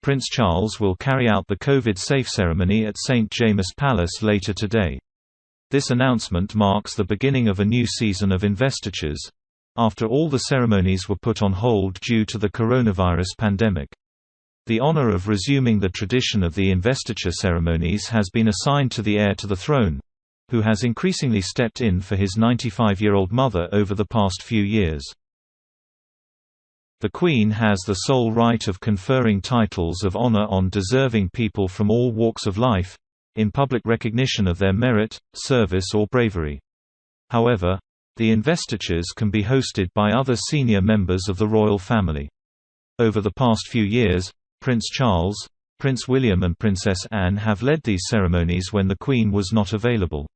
Prince Charles will carry out the COVID-safe ceremony at St James' Palace later today. This announcement marks the beginning of a new season of investitures, after all the ceremonies were put on hold due to the coronavirus pandemic. The honor of resuming the tradition of the investiture ceremonies has been assigned to the heir to the throne, who has increasingly stepped in for his 95-year-old mother over the past few years. The Queen has the sole right of conferring titles of honor on deserving people from all walks of life, in public recognition of their merit, service or bravery. However, the investitures can be hosted by other senior members of the royal family. Over the past few years, Prince Charles, Prince William and Princess Anne have led these ceremonies when the Queen was not available.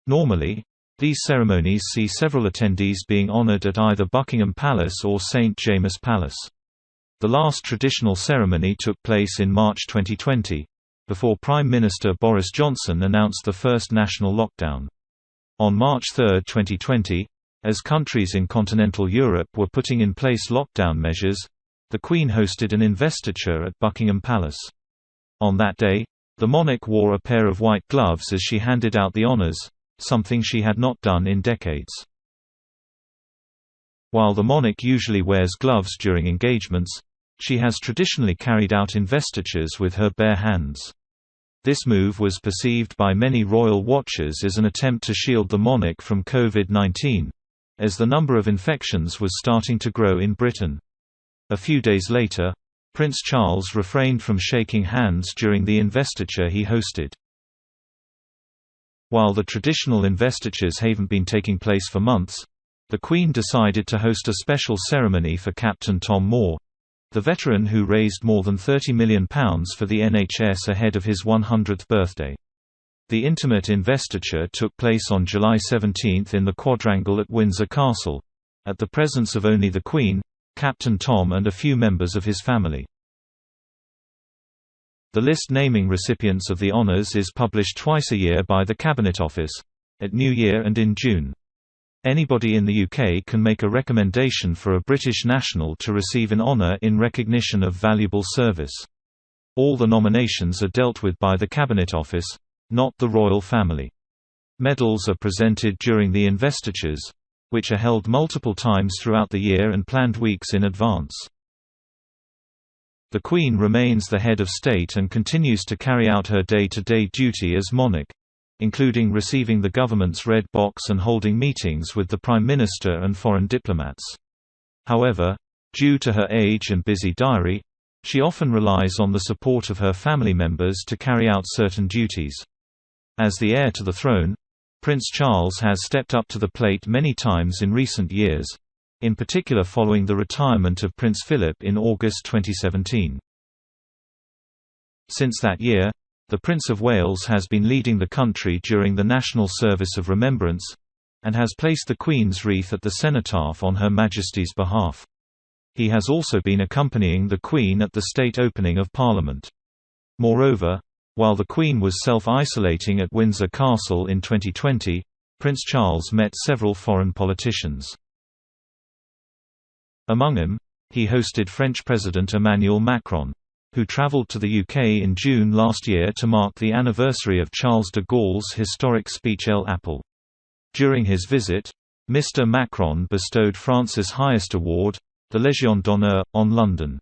Normally, these ceremonies see several attendees being honored at either Buckingham Palace or St James' Palace. The last traditional ceremony took place in March 2020, before Prime Minister Boris Johnson announced the first national lockdown. On March 3, 2020, as countries in continental Europe were putting in place lockdown measures, the Queen hosted an investiture at Buckingham Palace. On that day, the monarch wore a pair of white gloves as she handed out the honours, something she had not done in decades. While the monarch usually wears gloves during engagements, she has traditionally carried out investitures with her bare hands. This move was perceived by many royal watchers as an attempt to shield the monarch from COVID-19, as the number of infections was starting to grow in Britain. A few days later, Prince Charles refrained from shaking hands during the investiture he hosted. While the traditional investitures haven't been taking place for months, the Queen decided to host a special ceremony for Captain Tom Moore, the veteran who raised more than £30 million for the NHS ahead of his 100th birthday. The intimate investiture took place on July 17 in the quadrangle at Windsor Castle, at the presence of only the Queen, Captain Tom and a few members of his family. The list naming recipients of the honours is published twice a year by the Cabinet Office, at New Year and in June. Anybody in the UK can make a recommendation for a British national to receive an honour in recognition of valuable service. All the nominations are dealt with by the Cabinet Office, not the royal family. Medals are presented during the investitures, which are held multiple times throughout the year and planned weeks in advance. The Queen remains the head of state and continues to carry out her day-to-day duty as monarch, including receiving the government's red box and holding meetings with the Prime Minister and foreign diplomats. However, due to her age and busy diary, she often relies on the support of her family members to carry out certain duties. As the heir to the throne, Prince Charles has stepped up to the plate many times in recent years, in particular following the retirement of Prince Philip in August 2017. Since that year, the Prince of Wales has been leading the country during the National Service of Remembrance, and has placed the Queen's wreath at the cenotaph on Her Majesty's behalf. He has also been accompanying the Queen at the state opening of Parliament. Moreover, while the Queen was self-isolating at Windsor Castle in 2020, Prince Charles met several foreign politicians. Among them, he hosted French President Emmanuel Macron, who travelled to the UK in June last year to mark the anniversary of Charles de Gaulle's historic speech El Apple. During his visit, Mr. Macron bestowed France's highest award, the Légion d'honneur, on London.